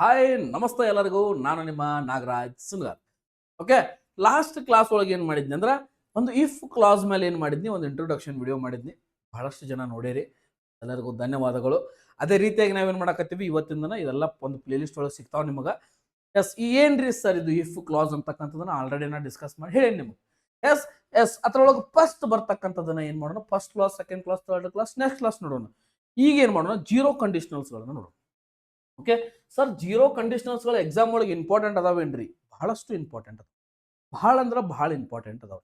Hi ನಮಸ್ತೆ ಎಲ್ಲರಿಗೂ. ನಾನು ನಿಮ್ಮ Nagaraj Sungar. Okay, last class ಒಳಗೆ ಏನು ಮಾಡಿದ್ನಿ ಅಂದ್ರೆ ಒಂದು ಇಫ್ ಕ್ಲಾಸ್ ಮೇಲೆ ಏನು ಮಾಡಿದ್ನಿ, ಒಂದು ಇಂಟ್ರೊಡಕ್ಷನ್ ವಿಡಿಯೋ ಮಾಡಿದ್ನಿ. ಬಹಳಷ್ಟು ಜನ ನೋಡಿರಿ, ಎಲ್ಲರಿಗೂ ಧನ್ಯವಾದಗಳು. ಅದೇ ರೀತಿಯಾಗಿ ನಾವೇನು ಮಾಡಕತ್ತೀವಿ ಇವತ್ತಿಂದನ ಇದೆಲ್ಲ ಒಂದು ಪ್ಲೇಲಿಸ್ಟ್ ಒಳಗೆ ಸಿಗ್ತಾವೆ ನಿಮಗೆ. ಎಸ್, ಏನ್ರಿ ಸರ್ ಇದು ಇಫ್ ಕ್ಲಾಸ್ ಅಂತಕ್ಕಂಥದ್ದನ್ನ ಆಲ್ರೆಡಿ ನಾ ಡಿಸ್ಕಸ್ ಮಾಡಿ ಹೇಳಿ ನಿಮಗೆ. ಎಸ್ ಎಸ್ ಅದರೊಳಗೆ ಫಸ್ಟ್ ಬರ್ತಕ್ಕಂಥದ್ದನ್ನ ಏನು ಮಾಡೋಣ, first class, second class, third class, next class ನೋಡೋಣ. ಈಗ ಏನು ಮಾಡೋಣ, ಜೀರೋ ಕಂಡೀಷನಲ್ಸ್ಗಳನ್ನ ನೋಡೋಣ. ಓಕೆ ಸರ್, ಜೀರೋ ಕಂಡೀಷನಲ್ಸ್ಗಳು ಎಕ್ಸಾಮ್ ಒಳಗೆ ಇಂಪಾರ್ಟೆಂಟ್ ಅದಾವೇನ್ರಿ? ಬಹಳಷ್ಟು ಇಂಪಾರ್ಟೆಂಟ್ ಅದ, ಬಹಳ ಅಂದ್ರೆ ಬಹಳ ಇಂಪಾರ್ಟೆಂಟ್ ಅದಾವ.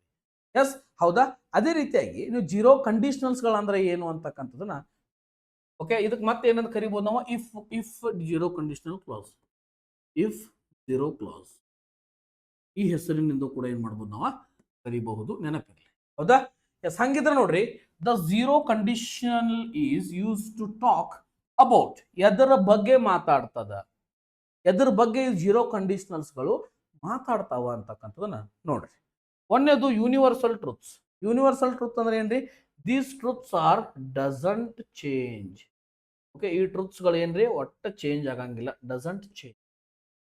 ಎಸ್, ಹೌದಾ? ಅದೇ ರೀತಿಯಾಗಿ ನೀವು ಜೀರೋ ಕಂಡೀಷನಲ್ಸ್ಗಳು ಅಂದ್ರೆ ಏನು ಅಂತಕ್ಕಂಥದನ್ನ, ಓಕೆ, ಇದಕ್ಕೆ ಮತ್ತೆ ಏನಂತ ಕರಿಬಹುದು ನಾವು, if if zero conditional class, if zero class ಈ ಹೆಸರಿನಿಂದ ಕೂಡ ಏನ್ ಮಾಡ್ಬೋದು ನಾವು ಕರಿಬಹುದು, ನೆನಪಿರಲಿ. ಹೌದಾ? ಎಸ್, ಹಂಗಿದ್ರೆ ನೋಡ್ರಿ, the zero condition is used to talk about, ಎದರ ಬಗ್ಗೆ ಮಾತಾಡ್ತದ, ಎದ್ರ ಬಗ್ಗೆ ಜೀರೋ ಕಂಡೀಷನಲ್ಸ್ಗಳು ಮಾತಾಡ್ತಾವ ಅಂತಕ್ಕಂಥದನ್ನ ನೋಡ್ರಿ. ಒಂದೇದು ಯೂನಿವರ್ಸಲ್ ಟ್ರೂತ್ಸ್. ಯೂನಿವರ್ಸಲ್ ಟ್ರೂತ್ ಅಂದ್ರೆ ಏನ್ರಿ? These truths are doesn't change. Okay, ಈ ಟ್ರೂತ್ಸ್ಗಳು ಏನ್ರಿ? ಒಟ್ಟ ಚೇಂಜ್ ಆಗಂಗಿಲ್ಲ, ಡಸಂಟ್ ಚೇಂಜ್,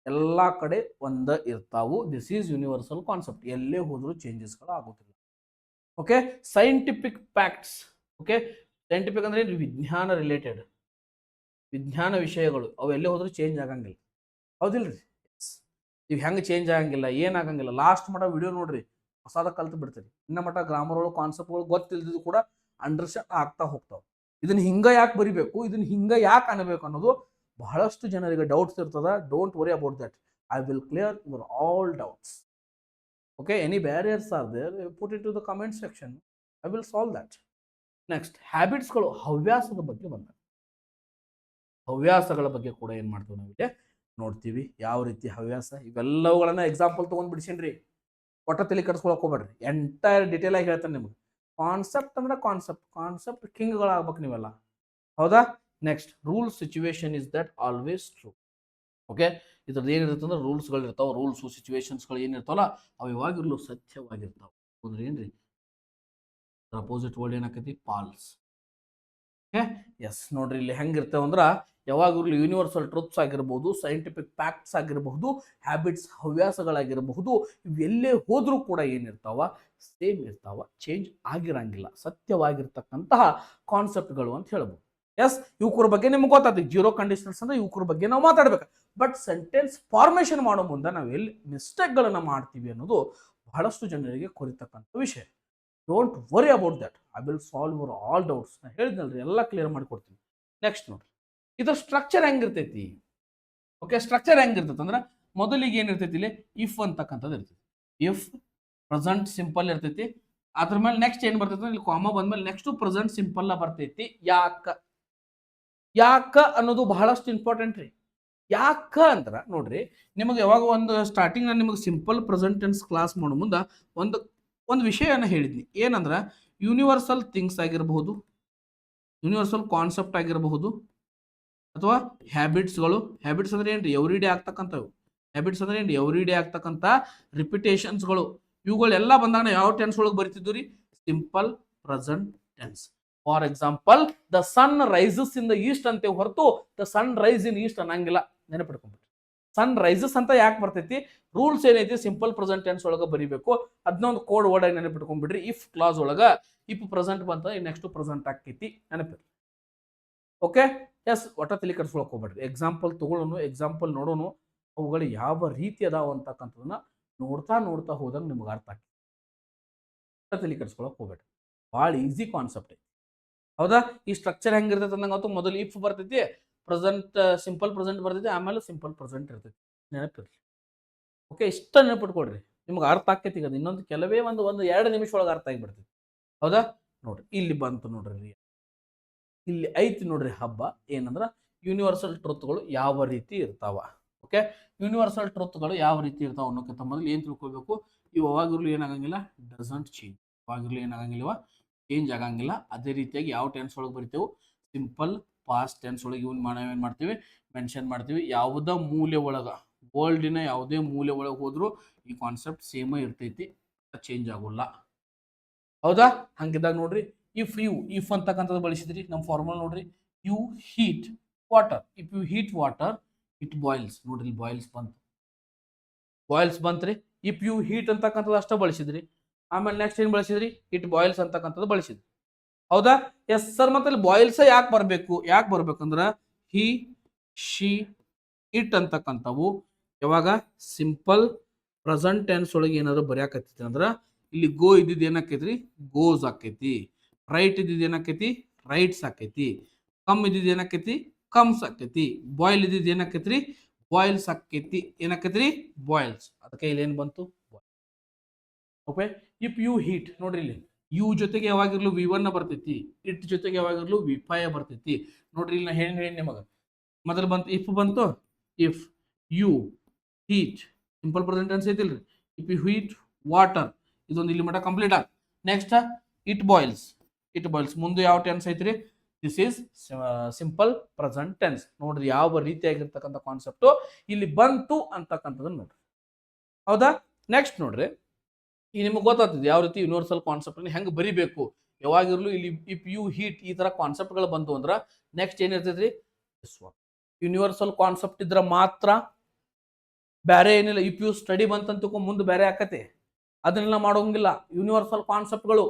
ಎಲ್ಲಾ ಕಡೆ ಒಂದ ಇರ್ತಾವು. ದಿಸ್ ಈಸ್ ಯೂನಿವರ್ಸಲ್ ಕಾನ್ಸೆಪ್ಟ್, ಎಲ್ಲೇ ಹೋದ್ರೂ ಚೇಂಜಸ್ಗಳು ಆಗೋದಿಲ್ಲ. Okay, scientific facts. Okay, scientific ಅಂದ್ರೆ ವಿಜ್ಞಾನ ರಿಲೇಟೆಡ್, ವಿಜ್ಞಾನ ವಿಷಯಗಳು ಅವು ಎಲ್ಲೇ ಹೋದ್ರೂ ಚೇಂಜ್ ಆಗಂಗಿಲ್ಲ. ಹೌದಿಲ್ರಿ? ಈಗ ಹೆಂಗೆ ಚೇಂಜ್ ಆಗಂಗಿಲ್ಲ, ಏನಾಗಂಗಿಲ್ಲ. ಲಾಸ್ಟ್ ಮಟ್ಟ ವಿಡಿಯೋ ನೋಡ್ರಿ, ಹೊಸದ ಕಲ್ತು ಬಿಡ್ತೀರಿ. ಇನ್ನ ಮಟ್ಟ ಗ್ರಾಮರ್ಗಳು, ಕಾನ್ಸೆಪ್ಟ್ಗಳು ಗೊತ್ತಿಲ್ದಿದ್ದು ಕೂಡ ಅಂಡರ್ಸ್ಟ್ಯಾಂಡ್ ಆಗ್ತಾ ಹೋಗ್ತಾವ. ಇದನ್ನ ಹಿಂಗ ಯಾಕೆ ಬರಿಬೇಕು, ಇದನ್ನ ಹಿಂಗ ಯಾಕೆ ಅನ್ಬೇಕು ಅನ್ನೋದು ಬಹಳಷ್ಟು ಜನರಿಗೆ ಡೌಟ್ಸ್ ಇರ್ತದ. Don't worry about that, I will clear your all doubts. Okay, any barriers are there, put in to the comment section, I will solve that. Next, ಹ್ಯಾಬಿಟ್ಸ್ಗಳು, ಹವ್ಯಾಸದ ಬಗ್ಗೆ ಬಂದ, ಹವ್ಯಾಸಗಳ ಬಗ್ಗೆ ಕೂಡ ಏನ್ ಮಾಡ್ತೀವಿ ನಾವಿದೆ ನೋಡ್ತೀವಿ. ಯಾವ ರೀತಿ ಹವ್ಯಾಸ, ಇವೆಲ್ಲವುಗಳನ್ನ ಎಕ್ಸಾಂಪಲ್ ತಗೊಂಡ್ ಬಿಡಿಸೇನ್ರಿ. ಒಟ್ಟ ತಲೆ ಕಟ್ಸ್ಕೊಳಕ್ ಹೋಗ್ಬೇಡ್ರಿ, ಎಂಟೈರ್ ಡೀಟೇಲ್ ಆಗಿ ಹೇಳ್ತಾನೆ ನಿಮ್ಗೆ. ಕಾನ್ಸೆಪ್ಟ್ ಅಂದ್ರೆ ಕಾನ್ಸೆಪ್ಟ್, ಕಾನ್ಸೆಪ್ಟ್ ಕಿಂಗ್ಗಳಾಗ್ಬೇಕು ನೀವೆಲ್ಲ. ಹೌದಾ? Next, rule situation is that always true. Okay, ಇದ್ರದ್ದು ಏನಿರುತ್ತೆ ಅಂದ್ರೆ ರೂಲ್ಸ್ಗಳು ಇರ್ತಾವ, ರೂಲ್ಸು ಸಿಚುವೇಶನ್ಸ್ಗಳು ಏನಿರ್ತಾವಲ್ಲ ಅವು ಯಾವಾಗಿರ್ಲು ಸತ್ಯವಾಗಿರ್ತಾವ. ಅಂದ್ರೆ ಏನ್ರಿ, ಅಪೋಸಿಟ್ ವರ್ಡ್ ಏನಾಕೈತಿ? ಫಾಲ್ಸ್. ಎಸ್, ನೋಡ್ರಿ ಇಲ್ಲಿ ಹೆಂಗಿರ್ತೇವೆ ಅಂದ್ರೆ ಯಾವಾಗಲೂ ಯೂನಿವರ್ಸಲ್ ಟ್ರೂತ್ಸ್ ಆಗಿರ್ಬೋದು, ಸೈಂಟಿಫಿಕ್ ಫ್ಯಾಕ್ಟ್ಸ್ ಆಗಿರಬಹುದು, ಹ್ಯಾಬಿಟ್ಸ್ ಹವ್ಯಾಸಗಳಾಗಿರಬಹುದು, ಇವೆಲ್ಲೇ ಹೋದ್ರೂ ಕೂಡ ಏನಿರ್ತಾವ? ಸೇಮ್ ಇರ್ತಾವ, ಚೇಂಜ್ ಆಗಿರಂಗಿಲ್ಲ, ಸತ್ಯವಾಗಿರ್ತಕ್ಕಂತಹ ಕಾನ್ಸೆಪ್ಟ್ಗಳು ಅಂತ ಹೇಳ್ಬೋದು. ಎಸ್, ಯುವಕರ ಬಗ್ಗೆ ನಿಮ್ಗೆ ಗೊತ್ತಾಗ್ತದೆ, ಜೀರೋ ಕಂಡೀಷನ್ಸ್ ಅಂದ್ರೆ ಯುವಕರ ಬಗ್ಗೆ ನಾವು ಮಾತಾಡ್ಬೇಕು. ಬಟ್ ಸೆಂಟೆನ್ಸ್ ಫಾರ್ಮೇಶನ್ ಮಾಡೋ ಮುಂದೆ ನಾವು ಎಲ್ಲಿ ಮಿಸ್ಟೇಕ್ಗಳನ್ನ ಮಾಡ್ತೀವಿ ಅನ್ನೋದು ಬಹಳಷ್ಟು ಜನರಿಗೆ ಕೊರಿತಕ್ಕಂಥ ವಿಷಯ. Don't worry about that, I will solve your all doubts. ನಾನು ಹೇಳಿದ್ನಲ್ರಿ, ಎಲ್ಲ ಕ್ಲಿಯರ್ ಮಾಡಿಕೊಡ್ತೀನಿ. ನೆಕ್ಸ್ಟ್ ನೋಡ್ರಿ, ಇದ್ರ ಸ್ಟ್ರಕ್ಚರ್ ಹೆಂಗಿರ್ತೈತಿ? ಓಕೆ, ಸ್ಟ್ರಕ್ಚರ್ ಹೆಂಗಿರ್ತೈತಿ ಅಂದ್ರೆ ಮೊದಲಿಗೆ ಏನಿರ್ತೈತಿ ಇಲ್ಲಿ? ಇಫ್ ಅಂತಕ್ಕಂಥದ್ದು ಇರ್ತೈತಿ. ಇಫ್ ಪ್ರೆಸೆಂಟ್ ಸಿಂಪಲ್ ಇರ್ತೈತಿ. ಅದ್ರ ಮೇಲೆ ನೆಕ್ಸ್ಟ್ ಏನ್ ಬರ್ತೈತಿ? ಇಲ್ಲಿ ಕಾಮ ಬಂದ್ಮೇಲೆ ನೆಕ್ಸ್ಟ್ ಪ್ರೆಸೆಂಟ್ ಸಿಂಪಲ್ ಬರ್ತೈತಿ. ಯಾಕ, ಯಾಕ ಅನ್ನೋದು ಬಹಳಷ್ಟು ಇಂಪಾರ್ಟೆಂಟ್ ರೀ. ಯಾಕ ಅಂದ್ರ ನೋಡ್ರಿ, ನಿಮಗೆ ಯಾವಾಗ ಒಂದು ಸ್ಟಾರ್ಟಿಂಗ್ ನಾನು ನಿಮಗೆ ಸಿಂಪಲ್ ಪ್ರೆಸೆಂಟ್ ಟೆನ್ಸ್ ಕ್ಲಾಸ್ ಮಾಡೋ ಮುಂದೆ ಒಂದು ಒಂದು ವಿಷಯನ ಹೇಳಿದ್ನಿ. ಏನಂದ್ರ ಯೂನಿವರ್ಸಲ್ ಥಿಂಗ್ಸ್ ಆಗಿರಬಹುದು, ಯೂನಿವರ್ಸಲ್ ಕಾನ್ಸೆಪ್ಟ್ ಆಗಿರಬಹುದು, ಅಥವಾ ಹ್ಯಾಬಿಟ್ಸ್ಗಳು. ಹ್ಯಾಬಿಟ್ಸ್ ಅಂದ್ರೆ ಏನ್ರಿ? Every day ಆಗ್ತಕ್ಕಂಥವು. ಹ್ಯಾಬಿಟ್ಸ್ ಅಂದ್ರೆ ಏನ್ರಿ? ಎವ್ರಿ ಡೇ ಆಗ್ತಕ್ಕಂಥ ರಿಪಿಟೇಷನ್ಸ್ಗಳು. ಇವುಗಳೆಲ್ಲ ಬಂದಾಗ ಯಾವ ಟೆನ್ಸ್ ಒಳಗೆ ಬರಿತಿದ್ವಿ ರೀ? Simple present tense. For example, the sun rises in the east ಅಂತ ಹೊರತು the sun rise in east ಅನ್ನಂಗಿಲ್ಲ. ನೆನಪಿಟ್ಕೊಂಡ್ಬಿಟ್ರಿ. ಸನ್ ರೈಸಸ್ ಅಂತ ಯಾಕೆ ಬರ್ತೈತಿ? ರೂಲ್ಸ್ ಏನೈತಿ? ಸಿಂಪಲ್ ಪ್ರೆಸೆಂಟ್ ಟೆನ್ಸ್ ಒಳಗೆ ಬರಿಬೇಕು. ಅದನ್ನೊಂದು ಕೋಡ್ ವರ್ಡ್ ಆಗಿ ನೆನಪಿಟ್ಕೊಂಡ್ಬಿಡ್ರಿ. ಇಫ್ ಕ್ಲಾಸ್ ಒಳಗ ಇಫ್ ಪ್ರೆಸೆಂಟ್ ಬಂತ ನೆಕ್ಸ್ಟ್ ಪ್ರೆಸೆಂಟ್ ಆಕೈತಿ, ನೆನಪಿರ್ಲಿ. ಓಕೆ, ಎಸ್, ಒಟ್ಟ ತಲೆ ಕಟ್ಸ್ಕೊಳಕ್ ಹೋಗ್ಬೇಡ್ರಿ. ಎಕ್ಸಾಂಪಲ್ ತಗೊಳ್ಳೋನು, ಎಕ್ಸಾಂಪಲ್ ನೋಡೋನು, ಅವುಗಳು ಯಾವ ರೀತಿ ಅದಾವ ಅಂತಕ್ಕಂಥದನ್ನ ನೋಡ್ತಾ ನೋಡ್ತಾ ಹೋದಂಗೆ ನಿಮ್ಗೆ ಅರ್ಥ ಆಗ್ತದೆ. ತಲೆ ಕಟ್ಸ್ಕೊಳಕ್ ಹೋಗ್ಬೇಡ್ರಿ, ಭಾಳ ಈಸಿ ಕಾನ್ಸೆಪ್ಟ್ ಐತಿ. ಹೌದಾ? ಈ ಸ್ಟ್ರಕ್ಚರ್ ಹೆಂಗಿರ್ತೈತೆ ಅಂದಂಗ ಮೊದಲು ಇಫ್ ಬರ್ತೈತಿ, ಪ್ರೆಸೆಂಟ್ ಸಿಂಪಲ್ ಪ್ರೆಸೆಂಟ್ ಬರ್ತೈತಿ, ಆಮೇಲೆ ಸಿಂಪಲ್ ಪ್ರೆಸೆಂಟ್ ಇರ್ತೈತಿ. ನೆನಪಿರ್ಲಿ. ಓಕೆ, ಇಷ್ಟ ನೆನಪಿಟ್ಕೊಡ್ರಿ, ನಿಮ್ಗೆ ಅರ್ಥ ಆಕೈತಿ. ಈಗ ಇನ್ನೊಂದು ಕೆಲವೇ ಒಂದು 2 ನಿಮಿಷ ಒಳಗೆ ಅರ್ಥ ಆಗಿಬಿಡ್ತೈತಿ. ಹೌದಾ? ನೋಡ್ರಿ, ಇಲ್ಲಿ ಬಂತು ನೋಡ್ರಿ, ಇಲ್ಲಿ ಐತಿ ನೋಡ್ರಿ ಹಬ್ಬ. ಏನಂದ್ರ ಯೂನಿವರ್ಸಲ್ ಟ್ರೂತ್ಗಳು ಯಾವ ರೀತಿ ಇರ್ತಾವ. ಓಕೆ, ಯೂನಿವರ್ಸಲ್ ಟ್ರೂತ್ಗಳು ಯಾವ ರೀತಿ ಇರ್ತಾವ ಅನ್ನೋಕ್ಕಿಂತ ಮೊದಲು ಏನ್ ತಿಳ್ಕೊಬೇಕು? ಇವು ಯಾವಾಗಲೂ ಏನಾಗಂಗಿಲ್ಲ? Doesn't change. ಯಾವಾಗಲೂ ಏನಾಗಂಗಿಲ್ವ? ಚೇಂಜ್ ಆಗಂಗಿಲ್ಲ. ಅದೇ ರೀತಿಯಾಗಿ ಯಾವ ಟೆನ್ಸ್ ಒಳಗೆ ಬರಿತೇವೆ? ಸಿಂಪಲ್ ಪಾಸ್ಟ್ ಟೆನ್ಸ್ ಒಳಗೆ ಇವನ್ ನಾವೇನ್ ಮಾಡ್ತೀವಿ? ಮೆನ್ಷನ್ ಮಾಡ್ತೀವಿ. ಯಾವುದೇ ಮೂಲೆ ಒಳಗ, ವರ್ಲ್ಡಿನ ಯಾವುದೇ ಮೂಲೆ ಒಳಗೆ ಹೋದ್ರು ಈ ಕಾನ್ಸೆಪ್ಟ್ ಸೇಮ್ ಇರ್ತೈತಿ, ಚೇಂಜ್ ಆಗೋಲ್ಲ. ಹೌದಾ? ಹಂಗಿದ್ದಾಗ ನೋಡ್ರಿ, ಇಫ್ ಅಂತಕ್ಕಂಥದ್ದು ಬಳಸಿದ್ರಿ. ನಮ್ಮ ಫಾರ್ಮುಲಾ ನೋಡ್ರಿ, you heat water. If you heat water, it boils ನೋಡ್ರಿ ಬಾಯ್ಲ್ಸ್ ಬಂತು, ಬಾಯ್ಲ್ಸ್ ಬಂತ್ರಿ. ಇಫ್ ಯು ಹೀಟ್ ಅಂತಕ್ಕಂಥದ್ದು ಅಷ್ಟ ಬಳಸಿದ್ರಿ. ಆಮೇಲೆ ನೆಕ್ಸ್ಟ್ ಏನ್ ಬಳಸಿದ್ರಿ, ಇಟ್ ಬಾಯ್ಲ್ಸ್ ಅಂತಕ್ಕಂಥದ್ದು ಬಳಸಿದ್ರಿ. ಹೌದಾ? Yes sir. ಮತ್ತೆ ಇಲ್ಲಿ ಬಾಯ್ಲ್ಸ್ ಯಾಕೆ ಬರ್ಬೇಕಂದ್ರ ಹಿ, ಶಿ, ಇಟ್ ಅಂತಕ್ಕಂಥವು ಯಾವಾಗ ಸಿಂಪಲ್ ಪ್ರೆಸೆಂಟ್ ಟೆನ್ಸ್ ಒಳಗೆ ಏನಾದ್ರು ಬರ್ಯಾಕತ್ತೈತಿ ಅಂದ್ರ ಇಲ್ಲಿ ಗೋ ಇದ್ದಿದ್ದು ಏನಾಕೈತ್ರಿ, ಗೋಸ್ ಆಕೈತಿ. ರೈಟ್ ಇದ್ದಿದ್ದು ಏನಾಕೈತಿ, ರೈಟ್ಸ್ ಆಕೈತಿ. ಕಮ್ ಇದ್ದಿದ್ದು ಏನಾಕೈತಿ, ಕಮ್ಸ್ ಆಕೈತಿ. ಬಾಯ್ಲ್ ಇದ್ದಿದ್ದು ಏನಾಕೈತ್ರಿ, ಬಾಯ್ಲ್ಸ್ ಆಕೈತಿ. ಏನಾಕೈತ್ರಿ, ಬಾಯ್ಲ್ಸ್. ಅದಕ್ಕೆ ಇಲ್ಲಿ ಏನ್ ಬಂತು, ಓಕೆ. ಇಫ್ ಯು ಹೀಟ್ ನೋಡ್ರಿ ಇಲ್ಲಿ ಯು ಜೊತೆಗೆ ಯಾವಾಗಿರ್ಲು V1 ಬರ್ತೈತಿ, ಇಟ್ ಜೊತೆಗೆ ಯಾವಾಗಿರ್ಲು V5 ಬರ್ತೈತಿ. ನೋಡ್ರಿ ಇಲ್ಲಿ ನಾ ಹೇಳಿ ನಿಮಗ ಮೊದಲು ಬಂತು ಇಫ್ ಬಂತು. If you heat simple present tense ಐತಿಲ್ರಿ. ಇಫ್ ಯು ಹೀಟ್ ವಾಟರ್ ಇದೊಂದು ಇಲ್ಲಿ ಮಟ್ಟ ಕಂಪ್ಲೀಟ್ ಆಗ. Next it boils, it boils ಮುಂದೆ ಯಾವ ಟೆನ್ಸ್ ಐತ್ರಿ, this is simple present tense. ನೋಡ್ರಿ ಯಾವ ರೀತಿಯಾಗಿರ್ತಕ್ಕಂಥ ಕಾನ್ಸೆಪ್ಟ್ ಇಲ್ಲಿ ಬಂತು ಅಂತಕ್ಕಂಥದ್ದನ್ನ ನೋಡ್ರಿ. ಹೌದಾ? ನೆಕ್ಸ್ಟ್ ನೋಡ್ರಿ, ಈ ನಿಮ್ಗೆ ಗೊತ್ತಾಗ್ತದೆ ಯಾವ ರೀತಿ ಯೂನಿವರ್ಸಲ್ ಕಾನ್ಸೆಪ್ಟ್ ಹೆಂಗೆ ಬರಿಬೇಕು. ಯಾವಾಗಿರ್ಲು ಇಲ್ಲಿ ಇಫ್ ಯು ಹೀಟ್ ಈ ತರ ಕಾನ್ಸೆಪ್ಟ್ಗಳು ಬಂತು ಅಂದ್ರ ನೆಕ್ಸ್ಟ್ ಏನಿರ್ತೈತ್ರಿ, ಯೂನಿವರ್ಸಲ್ ಕಾನ್ಸೆಪ್ಟ್ ಇದ್ರ ಮಾತ್ರ, ಬೇರೆ ಏನಿಲ್ಲ. ಇಫ್ ಯು ಸ್ಟಡಿ ಬಂತಂತ ಮುಂದೆ ಬೇರೆ ಆಕತೆ, ಅದನ್ನೆಲ್ಲ ಮಾಡೋಂಗಿಲ್ಲ. ಯೂನಿವರ್ಸಲ್ ಕಾನ್ಸೆಪ್ಟ್ಗಳು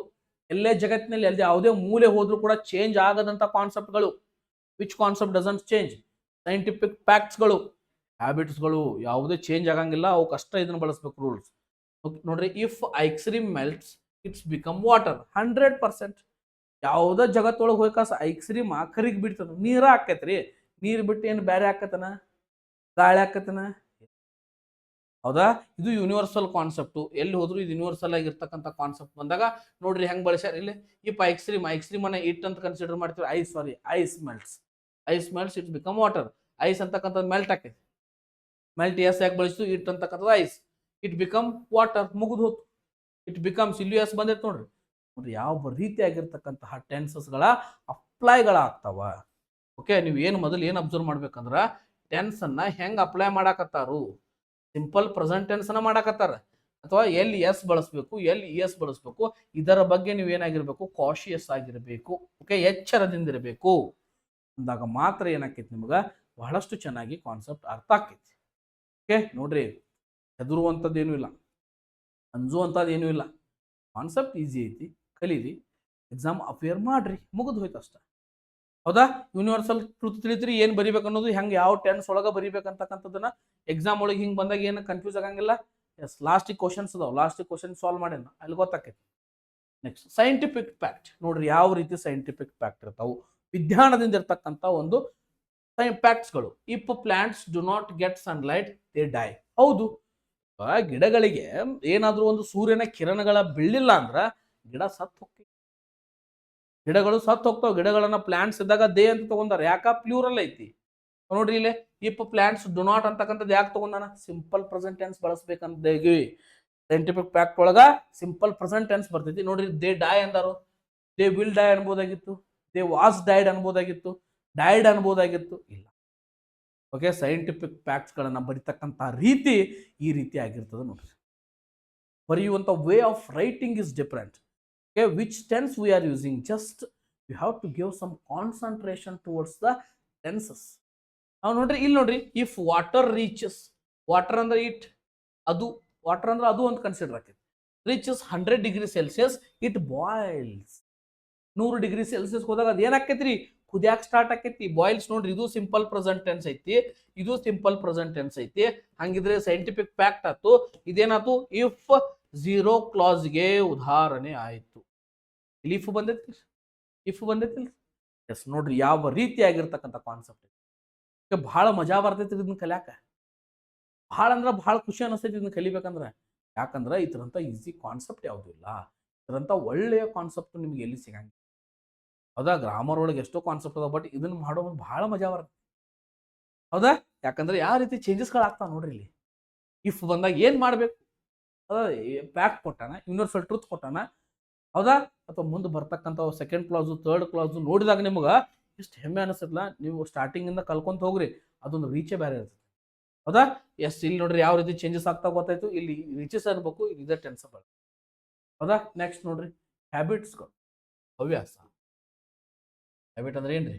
ಎಲ್ಲೇ ಜಗತ್ತಿನಲ್ಲಿ ಅಲ್ಲಿ ಯಾವುದೇ ಮೂಲೆ ಹೋದ್ರೂ ಕೂಡ ಚೇಂಜ್ ಆಗದಂತ ಕಾನ್ಸೆಪ್ಟ್ಗಳು. Which concept doesn't change. Scientific ಫ್ಯಾಕ್ಟ್ಸ್ಗಳು, ಹ್ಯಾಬಿಟ್ಸ್ಗಳು ಯಾವುದೇ ಚೇಂಜ್ ಆಗಂಗಿಲ್ಲ. ಅವು ಕಷ್ಟ ಇದನ್ನ ಬಳಸ್ಬೇಕು ರೂಲ್ಸ್. ನೋಡ್ರಿ, if ice cream melts it's become water. 100% ಯಾವುದೇ ಜಗತ್ತೊಳಗೆ ಹೋಗ್ಕಾಸ ಐಸ್ ಕ್ರೀಮ್ ಕರಿಗ್ ಬಿಡ್ತದ, ನೀರ ಹಾಕೈತ್ರಿ. ನೀರ್ ಬಿಟ್ಟು ಏನು ಬೇರೆ ಹಾಕತನ, ಗಾಳಿ ಹಾಕತನ? ಹೌದಾ? ಇದು ಯೂನಿವರ್ಸಲ್ ಕಾನ್ಸೆಪ್ಟ್. ಎಲ್ಲಿ ಹೋದ್ರು ಇದು ಯೂನಿವರ್ಸಲ್ ಆಗಿರ್ತಕ್ಕಂಥ ಕಾನ್ಸೆಪ್ಟ್ ಬಂದಾಗ ನೋಡ್ರಿ ಹೆಂಗ್ ಬಳಸ್ಯಾರ ಇಲ್ಲಿ. ಇಫ್ ಐಸ್ ಕ್ರೀಮ್ ಅನ್ನ ಇಟ್ ಅಂತ ಕನ್ಸಿಡರ್ ಮಾಡ್ತೀವಿ. Ice melts it's become water. Ice ಅಂತಕ್ಕಂಥದ್ದು ಮೆಲ್ಟ್ ಆಕೈತಿ. ಮೆಲ್ಟ್ ಎಸ್ ಯಾಕೆ ಬಳಸ್ತು, ಇಟ್ ಅಂತಕ್ಕಂಥದ್ದು ಐಸ್. ಇಟ್ ಬಿಕಮ್ ವಾಟರ್, ಮುಗಿದು ಹೋತು. ಇಟ್ ಬಿಕಮ್ಸ್ ಇಲ್ಲಿ ಎಸ್ ಬಂದೈತೆ ನೋಡ್ರಿ. ನೋಡ್ರಿ ಯಾವ ರೀತಿಯಾಗಿರ್ತಕ್ಕಂತಹ ಟೆನ್ಸಸ್ಗಳ ಅಪ್ಲೈಗಳಾಗ್ತಾವ. ಓಕೆ, ನೀವು ಏನು ಮೊದಲು ಏನು ಅಬ್ಸರ್ವ್ ಮಾಡ್ಬೇಕಂದ್ರ ಟೆನ್ಸ್ ಅನ್ನ ಹೆಂಗ್ ಅಪ್ಲೈ ಮಾಡಾಕತ್ತಾರು. ಸಿಂಪಲ್ ಪ್ರೆಸೆಂಟ್ ಟೆನ್ಸ್ ಅನ್ನ ಮಾಡಾಕತ್ತಾರ ಅಥವಾ ಎಲ್ಲಿ ಎಸ್ ಬಳಸಬೇಕು, ಎಲ್ಲಿ ಎಸ್ ಬಳಸಬೇಕು, ಇದರ ಬಗ್ಗೆ ನೀವು ಏನಾಗಿರ್ಬೇಕು, ಕಾಶಿಯಸ್ ಆಗಿರಬೇಕು. ಓಕೆ, ಎಚ್ಚರದಿಂದಿರಬೇಕು ಅಂದಾಗ ಮಾತ್ರ ಏನಾಕೈತಿ ನಿಮ್ಗ ಬಹಳಷ್ಟು ಚೆನ್ನಾಗಿ ಕಾನ್ಸೆಪ್ಟ್ ಅರ್ಥ ಆಕೈತಿ. ಓಕೆ, ನೋಡ್ರಿ ಹೆದರುವಂಥದ್ದು ಏನೂ ಇಲ್ಲ, ಅಂಜುವಂಥದ್ದು ಏನೂ ಇಲ್ಲ. ಕಾನ್ಸೆಪ್ಟ್ ಈಸಿ ಐತಿ, ಕಲೀರಿ, ಎಕ್ಸಾಮ್ ಅಪಿಯರ್ ಮಾಡ್ರಿ, ಮುಗಿದು ಹೋಯ್ತು ಅಷ್ಟ. ಹೌದಾ? ಯೂನಿವರ್ಸಲ್ ಟ್ರೂತ್ ತಿಳಿದ್ರಿ ಏನು ಬರಿಬೇಕು ಅನ್ನೋದು, ಹೆಂಗೆ ಯಾವ ಟೆನ್ಸ್ ಒಳಗೆ ಬರಿಬೇಕಂತಕ್ಕಂಥದ್ದನ್ನ ಎಕ್ಸಾಮ್ ಒಳಗೆ ಹಿಂಗೆ ಬಂದಾಗ ಏನು ಕನ್ಫ್ಯೂಸ್ ಆಗಂಗಿಲ್ಲ. ಎಸ್, ಲಾಸ್ಟಿಗೆ ಕ್ವಶನ್ಸ್ ಅದಾವ, ಲಾಸ್ಟಿಗೆ ಕ್ವಶನ್ ಸಾಲ್ವ್ ಮಾಡೇನ ಅಲ್ಲಿ ಗೊತ್ತಾಕೈತಿ. ನೆಕ್ಸ್ಟ್ ಸೈಂಟಿಫಿಕ್ ಫ್ಯಾಕ್ಟ್ ನೋಡ್ರಿ, ಯಾವ ರೀತಿ ಸೈಂಟಿಫಿಕ್ ಫ್ಯಾಕ್ಟ್ ಇರ್ತಾವು, ವಿಜ್ಞಾನದಿಂದ ಇರ್ತಕ್ಕಂಥ ಒಂದು ಫ್ಯಾಕ್ಟ್ಸ್ಗಳು. If plants do not get sunlight they die. ಹೌದು, ಗಿಡಗಳಿಗೆ ಏನಾದ್ರೂ ಒಂದು ಸೂರ್ಯನ ಕಿರಣಗಳ ಬೀಳಿಲ್ಲ ಅಂದ್ರ ಗಿಡ ಸತ್ತು ಹೋಗ್ತೈತಿ. ಗಿಡಗಳು ಸತ್ತು ಹೋಗ್ತಾವ. ಗಿಡಗಳನ್ನ ಪ್ಲಾಂಟ್ಸ್ ಇದ್ದಾಗ ದೇ ಅಂತ ತಗೊಂಡಾರ. ಯಾಕ? ಪ್ಲೂರಲ್ ಐತಿ. ನೋಡ್ರಿ ಇಲ್ಲಿ ಇಫ್ ಪ್ಲಾಂಟ್ಸ್ ಡು ನಾಟ್ ಅಂತಕ್ಕಂಥದ್ದು ಯಾಕೆ ತಗೊಂಡಾನ, ಸಿಂಪಲ್ ಪ್ರೆಸೆಂಟ್ ಟೆನ್ಸ್ ಬಳಸ್ಬೇಕಂತ. ಸೈಂಟಿಫಿಕ್ ಫ್ಯಾಕ್ಟ್ ಒಳಗ ಸಿಂಪಲ್ ಪ್ರೆಸೆಂಟ್ ಟೆನ್ಸ್ ಬರ್ತೈತಿ. ನೋಡ್ರಿ, ದೇ ಡೈ ಅಂದಾರು, ದೇ ವಿಲ್ ಡೈ ಅನ್ಬೋದಾಗಿತ್ತು, ದೇ ವಾಸ್ ಡೈಡ್ ಅನ್ಬೋದಾಗಿತ್ತು, ಡೈಡ್ ಅನ್ಬೋದಾಗಿತ್ತು. ಇಲ್ಲ. ಓಕೆ, ಸೈಂಟಿಫಿಕ್ ಫ್ಯಾಕ್ಟ್ಸ್ಗಳನ್ನ ಬರಿತಕ್ಕಂಥ ರೀತಿ ಈ ರೀತಿ ಆಗಿರ್ತದೆ ನೋಡ್ರಿ. ಬರೆಯುವಂಥ way of writing is different. Okay, which tense we are using, just you have to give some concentration towards the tenses. Now ನೋಡ್ರಿ, ಇಲ್ಲಿ ನೋಡ್ರಿ, if water reaches, water ಅಂದ್ರೆ ಇಟ್, ಅದು ವಾಟರ್ ಅಂದ್ರೆ ಅದು ಅಂತ ಕನ್ಸಿಡರ್ ಆಕೈತಿ. reaches 100 degree Celsius it boils. 100 degree Celsius ಹೋದಾಗ ಅದು ಏನಾಕೈತ್ರಿ, ಕುದಿಯಾಕ ಸ್ಟಾರ್ಟ್ ಆಕೈತಿ. ಬಾಯ್ಲ್ಸ್ ನೋಡ್ರಿ, ಇದು ಸಿಂಪಲ್ ಪ್ರೆಸೆಂಟ್ ಟೆನ್ಸ್ ಐತಿ, ಇದು ಸಿಂಪಲ್ ಪ್ರೆಸೆಂಟ್ ಟೆನ್ಸ್ ಐತಿ. ಹಂಗಿದ್ರೆ ಸೈಂಟಿಫಿಕ್ ಫ್ಯಾಕ್ಟ್ ಆಯ್ತು. ಇದೇನಾಯ್ತು, ಇಫ್ ಝೀರೋ ಕ್ಲಾಸ್ಗೆ ಉದಾಹರಣೆ ಆಯ್ತು. ಇಲ್ಲಿ ಇಫ್ ಬಂದೈತಿ. ಎಸ್, ನೋಡ್ರಿ ಯಾವ ರೀತಿಯಾಗಿರ್ತಕ್ಕಂಥ ಕಾನ್ಸೆಪ್ಟ್. ಬಹಳ ಮಜಾ ಬರ್ತೈತಿ ಇದನ್ನ ಕಲಿಯಾಕ. ಬಹಳ ಅಂದ್ರೆ ಬಹಳ ಖುಷಿ ಅನಿಸ್ತೈತಿ ಇದನ್ನ ಕಲಿಬೇಕಂದ್ರೆ. ಯಾಕಂದ್ರೆ ಇದರಂತ ಈಸಿ ಕಾನ್ಸೆಪ್ಟ್ ಯಾವುದು ಇಲ್ಲ. ಇದರಂತ ಒಳ್ಳೆಯ ಕಾನ್ಸೆಪ್ಟ್ ನಿಮ್ಗೆ ಎಲ್ಲಿ ಸಿಗಂಗಿಲ್ಲ. ಹೌದಾ? ಗ್ರಾಮರ್ ಒಳಗೆ ಎಷ್ಟೋ ಕಾನ್ಸೆಪ್ಟ್ ಅದ, ಬಟ್ ಇದನ್ನ ಮಾಡೋ ಬಹಳ ಮಜಾ ಬರುತ್ತೆ. ಹೌದಾ? ಯಾಕಂದ್ರೆ ಯಾವ ರೀತಿ ಚೇಂಜಸ್ಗಳು ಆಗ್ತಾವ ನೋಡ್ರಿ. ಇಲ್ಲಿ ಇಫ್ ಬಂದಾಗ ಏನ್ ಮಾಡ್ಬೇಕು, ಫ್ಯಾಕ್ಟ್ ಕೊಟ್ಟಾನ, ಯೂನಿವರ್ಸಲ್ ಟ್ರೂತ್ ಕೊಟ್ಟಾನ. ಹೌದಾ? ಅಥವಾ ಮುಂದೆ ಬರ್ತಕ್ಕಂಥ ಸೆಕೆಂಡ್ ಕ್ಲಾಸು, ಥರ್ಡ್ ಕ್ಲಾಸು ನೋಡಿದಾಗ ನಿಮ್ಗೆ ಎಷ್ಟು ಹೆಮ್ಮೆ ಅನಿಸ್ತಲ್ಲ. ನೀವು ಸ್ಟಾರ್ಟಿಂಗ್ ಇಂದ ಕಲ್ಕೊಂತ ಹೋಗ್ರಿ, ಅದೊಂದು ರೀಚೇ ಬೇರೆ ಇರ್ತದೆ. ಹೌದಾ? ಎಸ್, ಇಲ್ಲಿ ನೋಡ್ರಿ ಯಾವ ರೀತಿ ಚೇಂಜಸ್ ಆಗ್ತಾ ಗೊತ್ತಾಯ್ತು. ಇಲ್ಲಿ ರೀಚಸ್ ಅನ್ಬೇಕು, ಇದೇ ಟೆನ್ಸ್ ಬರ್ತದೆ. ಹೌದಾ? ನೆಕ್ಸ್ಟ್ ನೋಡ್ರಿ, ಹ್ಯಾಬಿಟ್ಸ್ಗಳು, ಹವ್ಯಾಸ. ಹ್ಯಾಬಿಟ್ ಅಂದ್ರೆ ಏನ್ರಿ,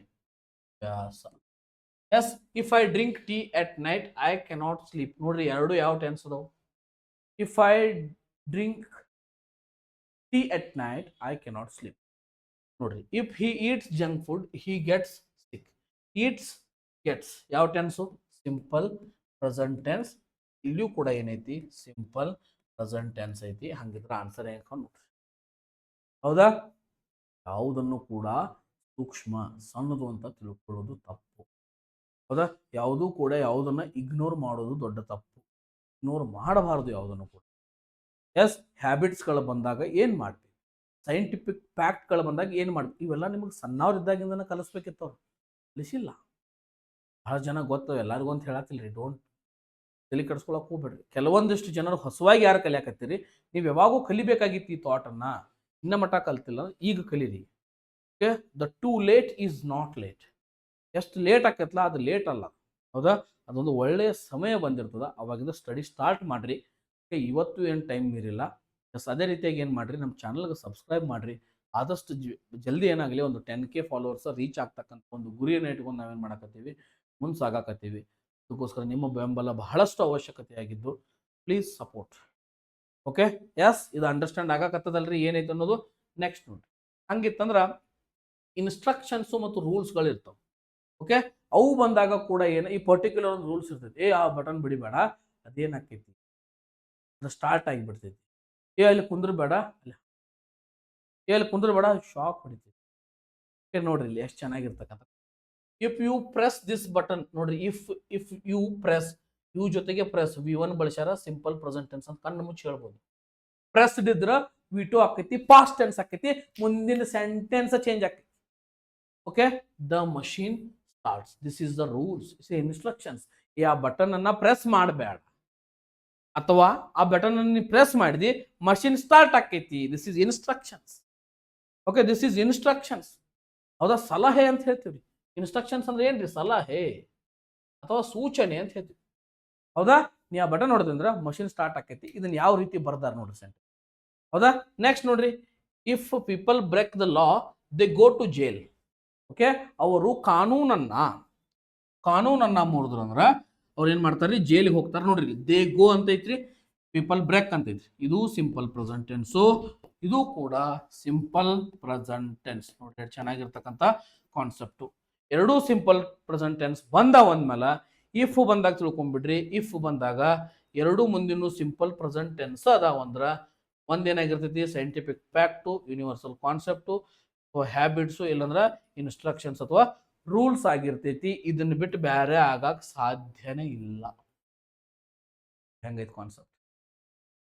ಹವ್ಯಾಸ. Yes if I drink tea at night I cannot sleep. ನೋಡ್ರಿ ಎರಡು ಯಾವ ಟೆನ್ಸ್ ಅದಾವ. If I drink tea at night I cannot sleep. ನೋಡ್ರಿ if he eats junk food he gets sick. Eats gets ಯಾವ tense? Simple present tense. ಇಲ್ಲಿಯೂ ಕೂಡ ಏನೈತಿ? Simple present tense ಐತಿ. ಹಂಗಿದ್ರೆ ಆನ್ಸರ್ ಹೆಂಗೆ ನೋಡ್ರಿ. ಹೌದಾ? ಯಾವುದನ್ನು ಕೂಡ ಸೂಕ್ಷ್ಮ ಸಣ್ಣದು ಅಂತ ತಿಳ್ಕೊಳ್ಳೋದು ತಪ್ಪು. ಹೌದಾ? ಯಾವುದೂ ಕೂಡ ಯಾವುದನ್ನ ಇಗ್ನೋರ್ ಮಾಡೋದು ದೊಡ್ಡ ತಪ್ಪು. ಇಗ್ನೋರ್ ಮಾಡಬಾರದು ಯಾವುದನ್ನು ಕೂಡ. ಎಸ್ ಹ್ಯಾಬಿಟ್ಸ್ಗಳು ಬಂದಾಗ ಏನು ಮಾಡ್ತೀವಿ? ಸೈಂಟಿಫಿಕ್ ಫ್ಯಾಕ್ಟ್ಗಳು ಬಂದಾಗ ಏನು ಮಾಡ್ತೀವಿ? ಇವೆಲ್ಲ ನಿಮಗೆ ಸಣ್ಣವ್ರಿದ್ದಾಗಿಂದನೇ ಕಲಿಸ್ಬೇಕಿತ್ತು ಅವ್ರು, ಕಲಿಸಿಲ್ಲ. ಬಹಳ ಜನ ಗೊತ್ತವ ಎಲ್ಲರಿಗೂ ಅಂತ ಹೇಳತ್ತಿಲ್ರಿ. ಡೋಂಟ್ ತಲೆ ಕೆಡಿಸ್ಕೊಳಕ್ ಹೋಗ್ಬೇಡ್ರಿ. ಕೆಲವೊಂದಿಷ್ಟು ಜನರು ಹೊಸವಾಗಿ ಯಾರು ಕಲಿಯಾಕತ್ತೀರಿ, ನೀವು ಯಾವಾಗೂ ಕಲಿಬೇಕಾಗಿತ್ತು ಈ ಥಾಟನ್ನು, ಇನ್ನ ಮಟ್ಟ ಕಲ್ತಿಲ್ಲ ಈಗ ಕಲೀರಿ. Okay, the too late is not late. ಎಷ್ಟು ಲೇಟ್ ಆಕೈತಲ್ಲ ಅದು ಲೇಟ್ ಅಲ್ಲ. ಹೌದಾ? ಅದೊಂದು ಒಳ್ಳೆಯ ಸಮಯ ಬಂದಿರ್ತದ, ಅವಾಗಿಂದ ಸ್ಟಡಿ ಸ್ಟಾರ್ಟ್ ಮಾಡಿರಿ. ಓಕೆ, ಇವತ್ತು ಏನು ಟೈಮ್ ಮೀರಿಲ್ಲ. ಎಸ್ ಅದೇ ರೀತಿಯಾಗಿ ಏನು ಮಾಡಿರಿ, ನಮ್ಮ ಚಾನಲ್ಗೆ ಸಬ್ಸ್ಕ್ರೈಬ್ ಮಾಡಿರಿ. ಆದಷ್ಟು ಜಲ್ದಿ ಏನಾಗಲಿ ಒಂದು 10K ಫಾಲೋವರ್ಸ್ ರೀಚ್ ಆಗ್ತಕ್ಕಂಥ ಒಂದು ಗುರಿಯನ್ನು ಇಟ್ಕೊಂಡು ನಾವೇನು ಮಾಡಕತ್ತೀವಿ, ಮುಂದೆ ಸಾಗಾಕತ್ತೀವಿ. ಅದಕ್ಕೋಸ್ಕರ ನಿಮ್ಮ ಬೆಂಬಲ ಬಹಳಷ್ಟು ಅವಶ್ಯಕತೆ ಆಗಿದ್ದು, ಪ್ಲೀಸ್ ಸಪೋರ್ಟ್. ಓಕೆ, ಎಸ್ ಇದು ಅಂಡರ್ಸ್ಟ್ಯಾಂಡ್ ಆಗಾಕತ್ತದಲ್ರಿ ಏನೈತೆ ಅನ್ನೋದು. ನೆಕ್ಸ್ಟ್ ನೋಡ್ರಿ, ಹಂಗಿತ್ತಂದ್ರೆ ಇನ್ಸ್ಟ್ರಕ್ಷನ್ಸು ಮತ್ತು ರೂಲ್ಸ್ಗಳು ಇರ್ತಾವೆ. ಓಕೆ, ಅವು ಬಂದಾಗ ಕೂಡ ಏನು ಈ ಪರ್ಟಿಕ್ಯುಲರ್ ಒಂದು ರೂಲ್ಸ್ ಇರ್ತೈತಿ. ಆ ಬಟನ್ ಬಿಡಿಬೇಡ, ಅದೇನಾಕೈತಿ, ಅದು ಸ್ಟಾರ್ಟ್ ಆಗಿಬಿಡ್ತೈತಿ. ಅಲ್ಲಿ ಕುಂದ್ರಬೇಡ, ಅಲ್ಲಿ ಕುಂದ್ರಬೇಡ, ಶಾಕ್ ಹೊಡಿತೈತಿ. ಓಕೆ ನೋಡ್ರಿ ಇಲ್ಲಿ ಎಷ್ಟು ಚೆನ್ನಾಗಿರ್ತಕ್ಕಂಥ. If you press this button, ನೋಡ್ರಿ ಇಫ್ ಯು ಪ್ರೆಸ್, ಯು ಜೊತೆಗೆ ಪ್ರೆಸ್ V1 ಬಳಸ್ಯಾರ, ಸಿಂಪಲ್ ಪ್ರೆಸೆಂಟ್ ಟೆನ್ಸ್ ಅಂತ ಕಣ್ಣು ಮುಚ್ಚಿ ಹೇಳ್ಬೋದು. ಪ್ರೆಸ್ಡ್ ಇದ್ರ V2 ಆಕೈತಿ, ಪಾಸ್ಟ್ ಟೆನ್ಸ್ ಆಕೈತಿ, ಮುಂದಿನ ಸೆಂಟೆನ್ಸ್ ಚೇಂಜ್ ಆಕೈತಿ. Okay, the machine starts. This is the rules, instructions. ಆ ಬಟನ್ ಅನ್ನ ಪ್ರೆಸ್ ಮಾಡಬೇಡ, ಅಥವಾ ಆ ಬಟನ್ ಅನ್ನು ಪ್ರೆಸ್ ಮಾಡಿದಿ ಮಷೀನ್ ಸ್ಟಾರ್ಟ್ ಆಕೈತಿ. This is instructions. Okay, this is instructions. ಹೌದಾ? ಸಲಹೆ ಅಂತ ಹೇಳ್ತೀವಿ. ಇನ್ಸ್ಟ್ರಕ್ಷನ್ಸ್ ಅಂದ್ರೆ ಏನ್ರಿ? ಸಲಹೆ ಅಥವಾ ಸೂಚನೆ ಅಂತ ಹೇಳ್ತೀವಿ. ಹೌದಾ? ನೀ ಆ ಬಟನ್ ಹೊಡೆದಂದ್ರೆ ಮಷೀನ್ ಸ್ಟಾರ್ಟ್ ಆಕೈತಿ. ಇದನ್ನ ಯಾವ ರೀತಿ ಬರ್ದಾರ ನೋಡ್ರಿ ಸೆಂಟೆನ್ಸ್. ಹೌದಾ? ನೆಕ್ಸ್ಟ್ ನೋಡ್ರಿ, if people break the law they go to jail. Okay, ಅವರು ಕಾನೂನನ್ನ ಮುರಿದ್ರು ಅಂದ್ರೆ ಅವ್ರು ಏನ್ ಮಾಡ್ತಾರ್ರಿ? ಜೈಲಿಗೆ ಹೋಗ್ತಾರೆ. ನೋಡ್ರಿ ದೇ ಗೋ ಅಂತ ಐತ್ರಿ, ಪೀಪಲ್ ಬ್ರೇಕ್ ಅಂತ ಐತ್ರಿ. ಇದು ಸಿಂಪಲ್ ಪ್ರೆಸೆಂಟ್ ಟೆನ್ಸು, ಇದು ಕೂಡ ಸಿಂಪಲ್ ಪ್ರೆಸೆಂಟ್ ಟೆನ್ಸ್. ನೋಡ್ರಿ ಚೆನ್ನಾಗಿರ್ತಕ್ಕಂಥ ಕಾನ್ಸೆಪ್ಟು. ಎರಡೂ ಸಿಂಪಲ್ ಪ್ರೆಸೆಂಟ್ ಟೆನ್ಸ್ ಬಂದಾವಂದ್ಮೇಲೆ ಇಫ್ ಬಂದಾಗ ತಿಳ್ಕೊಂಡ್ಬಿಡ್ರಿ. ಇಫ್ ಬಂದಾಗ ಎರಡೂ ಮುಂದಿನ ಸಿಂಪಲ್ ಪ್ರೆಸೆಂಟ್ ಟೆನ್ಸ್ ಅದಾವಂದ್ರೆ ಒಂದೇನಾಗಿರ್ತೈತಿ? Scientific fact, universal concept, habits, ಇಲ್ಲಾಂದ್ರೆ ಇನ್ಸ್ಟ್ರಕ್ಷನ್ಸ್ ಅಥವಾ ರೂಲ್ಸ್ ಆಗಿರ್ತೈತಿ. ಇದನ್ನ ಬಿಟ್ಟು ಬೇರೆ ಆಗಕ್ ಸಾಧ್ಯನೇ ಇಲ್ಲ. ಹೆಂಗೈತಿ ಕಾನ್ಸೆಪ್ಟ್?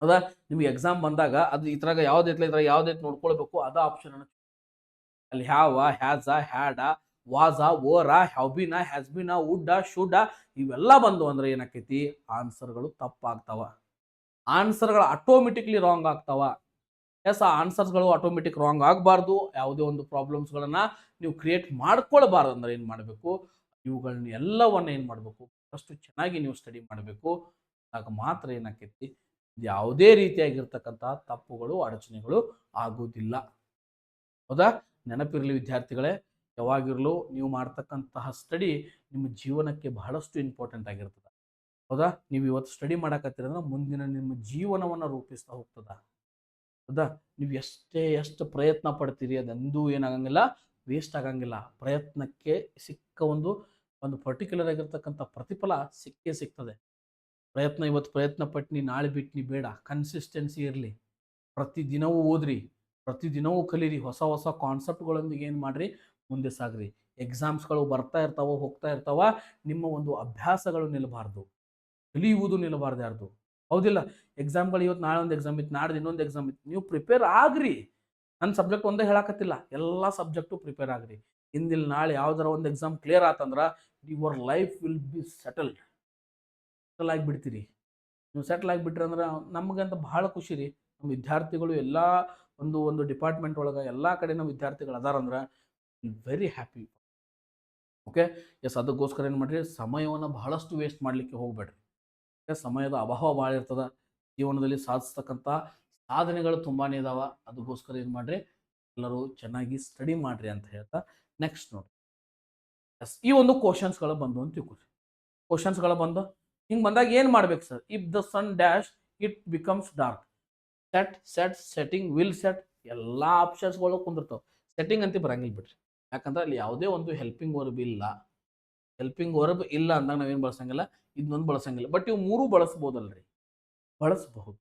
ಹೌದಾ? ನಿಮ್ಗೆ ಎಕ್ಸಾಮ್ ಬಂದಾಗ ಅದು ಇದ್ರಾಗ ಯಾವ್ದೈತಿ ನೋಡ್ಕೊಳ್ಬೇಕು, ಅದ ಆಪ್ಷನ್. ಅಲ್ಲಿ ಹ್ಯಾವ, ಹ್ಯಾಸ, ಹ್ಯಾಡ, ವಾಸ, ಓರ, ಹ್ಯಾಬಿನ, ಹ್ಯಾಸ್ಬಿನ, ವುಡ್ಡ, ಶುಡ ಇವೆಲ್ಲ ಬಂದು ಅಂದ್ರೆ ಏನಾಕೈತಿ? ಆನ್ಸರ್ಗಳು ತಪ್ಪಾಗ್ತಾವ. ಆನ್ಸರ್ಗಳು ಆಟೋಮೆಟಿಕ್ಲಿ ರಾಂಗ್ ಆಗ್ತಾವ. ಎಸ್, ಆ ಆನ್ಸರ್ಸ್ಗಳು ಆಟೋಮೆಟಿಕ್ ರಾಂಗ್ ಆಗಬಾರ್ದು. ಯಾವುದೇ ಒಂದು ಪ್ರಾಬ್ಲಮ್ಸ್ಗಳನ್ನ ನೀವು ಕ್ರಿಯೇಟ್ ಮಾಡ್ಕೊಳ್ಬಾರ್ದು ಅಂದ್ರೆ ಏನು ಮಾಡಬೇಕು? ಇವುಗಳನ್ನ ಎಲ್ಲವನ್ನ ಏನು ಮಾಡಬೇಕು? ಅಷ್ಟು ಚೆನ್ನಾಗಿ ನೀವು ಸ್ಟಡಿ ಮಾಡಬೇಕು. ಆಗ ಮಾತ್ರ ಏನಾಕೈತಿ? ಯಾವುದೇ ರೀತಿಯಾಗಿರ್ತಕ್ಕಂಥ ತಪ್ಪುಗಳು, ಅಡಚಣೆಗಳು ಆಗೋದಿಲ್ಲ. ಹೌದಾ? ನೆನಪಿರಲಿ ವಿದ್ಯಾರ್ಥಿಗಳೇ, ಯಾವಾಗಿರಲು ನೀವು ಮಾಡ್ತಕ್ಕಂತಹ ಸ್ಟಡಿ ನಿಮ್ಮ ಜೀವನಕ್ಕೆ ಬಹಳಷ್ಟು ಇಂಪಾರ್ಟೆಂಟ್ ಆಗಿರ್ತದೆ. ಹೌದಾ? ನೀವು ಇವತ್ತು ಸ್ಟಡಿ ಮಾಡಕತ್ತೀರಂದ್ರೆ ಮುಂದಿನ ನಿಮ್ಮ ಜೀವನವನ್ನು ರೂಪಿಸ್ತಾ ಹೋಗ್ತದ. ಹೌದಾ? ನೀವು ಎಷ್ಟು ಪ್ರಯತ್ನ ಪಡ್ತೀರಿ ಅದೆಂದೂ ಏನಾಗಂಗಿಲ್ಲ, ವೇಸ್ಟ್ ಆಗಂಗಿಲ್ಲ. ಪ್ರಯತ್ನಕ್ಕೆ ಸಿಕ್ಕ ಒಂದು ಪರ್ಟಿಕ್ಯುಲರ್ ಆಗಿರ್ತಕ್ಕಂಥ ಪ್ರತಿಫಲ ಸಿಕ್ಕೇ ಸಿಗ್ತದೆ. ಇವತ್ತು ಪ್ರಯತ್ನ ಪಟ್ನಿ, ನಾಳೆ ಬಿಟ್ನಿ ಬೇಡ. ಕನ್ಸಿಸ್ಟೆನ್ಸಿ ಇರಲಿ. ಪ್ರತಿದಿನವೂ ಓದ್ರಿ, ಪ್ರತಿದಿನವೂ ಕಲೀರಿ. ಹೊಸ ಹೊಸ ಕಾನ್ಸೆಪ್ಟ್ಗಳೊಂದಿಗೆ ಏನು ಮಾಡ್ರಿ? ಮುಂದೆ ಸಾಗ್ರಿ. ಎಕ್ಸಾಮ್ಸ್ಗಳು ಬರ್ತಾ ಇರ್ತಾವ, ಹೋಗ್ತಾ ಇರ್ತಾವ. ನಿಮ್ಮ ಒಂದು ಅಭ್ಯಾಸಗಳು ನಿಲ್ಲಬಾರ್ದು, ಕಲಿಯುವುದು ನಿಲ್ಲಬಾರ್ದು ಯಾರ್ದು. ಹೌದಿಲ್ಲ? ಎಕ್ಸಾಮ್ಗಳು ಇವತ್ತು ನಾಳೆ ಒಂದು ಎಕ್ಸಾಮ್ ಇತ್ತು, ನಾಡ್ದು ಇನ್ನೊಂದು ಎಕ್ಸಾಮ್ ಇತ್ತು. ನೀವು ಪ್ರಿಪೇರ್ ಆಗ್ರಿ. ನನ್ನ ಸಬ್ಜೆಕ್ಟ್ ಒಂದೇ ಹೇಳಕತ್ತಿಲ್ಲ, ಎಲ್ಲ ಸಬ್ಜೆಕ್ಟು ಪ್ರಿಪೇರ್ ಆಗ್ರಿ. ಇಂದಿಲ್ ನಾಳೆ ಯಾವ್ದಾರ ಒಂದು ಎಕ್ಸಾಮ್ ಕ್ಲಿಯರ್ ಆತಂದ್ರೆ your life will be settle ಆಗಿಬಿಡ್ತೀರಿ. ನೀವು ಸೆಟ್ಲ್ ಆಗಿಬಿಟ್ರಿ ಅಂದ್ರೆ ನಮಗಂತ ಬಹಳ ಖುಷಿ ರೀ. ನಮ್ಮ ವಿದ್ಯಾರ್ಥಿಗಳು ಎಲ್ಲ ಒಂದು ಡಿಪಾರ್ಟ್ಮೆಂಟ್ ಒಳಗೆ ಎಲ್ಲ ಕಡೆ ನಮ್ಮ ವಿದ್ಯಾರ್ಥಿಗಳು ಅದಾರಂದ್ರೆ ವೆರಿ ಹ್ಯಾಪಿ. ಓಕೆ, ಎಸ್ ಅದಕ್ಕೋಸ್ಕರ ಏನು ಮಾಡಿರಿ? ಸಮಯವನ್ನು ಬಹಳಷ್ಟು ವೇಸ್ಟ್ ಮಾಡಲಿಕ್ಕೆ ಹೋಗ್ಬೇಡ್ರಿ. ಸಮಯದ ಅಭಾವ ಭಾಳ ಇರ್ತದ. ಜೀವನದಲ್ಲಿ ಸಾಧಿಸ್ತಕ್ಕಂಥ ಸಾಧನೆಗಳು ತುಂಬಾ ಇದಾವ. ಅದಕ್ಕೋಸ್ಕರ ಏನು ಮಾಡ್ರಿ? ಎಲ್ಲರೂ ಚೆನ್ನಾಗಿ ಸ್ಟಡಿ ಮಾಡ್ರಿ ಅಂತ ಹೇಳ್ತಾ ನೆಕ್ಸ್ಟ್ ನೋಡಿ, ಎಸ್ ಈ ಒಂದು ಕ್ವಶನ್ಸ್ಗಳು ಬಂದು ಅಂತ ತಿಳ್ಕೊರಿ. ಕ್ವಶನ್ಸ್ಗಳು ಬಂದು ಹಿಂಗೆ ಬಂದಾಗ ಏನು ಮಾಡ್ಬೇಕು sir? If the sun dash it becomes dark. Setting, will set ಎಲ್ಲ ಆಪ್ಷನ್ಸ್ಗಳು ಕುಂದಿರ್ತಾವೆ. ಸೆಟ್ಟಿಂಗ್ ಅಂತ ಬರಂಗಿಲ್ಲ ಬಿಡ್ರಿ, ಯಾಕಂದ್ರೆ ಅಲ್ಲಿ ಯಾವುದೇ ಒಂದು ಹೆಲ್ಪಿಂಗ್ ವರ್ಬ್ ಇಲ್ಲ. ಹೆಲ್ಪಿಂಗ್ ವರ್ಬ್ ಇಲ್ಲ ಅಂದಾಗ ನಾವೇನು ಬಳಸಂಗಿಲ್ಲ, ಇದನ್ನೊಂದು ಬಳಸಂಗಿಲ್ಲ. ಬಟ್ ಇವು ಮೂರು ಬಳಸ್ಬೋದಲ್ರಿ, ಬಳಸಬಹುದು.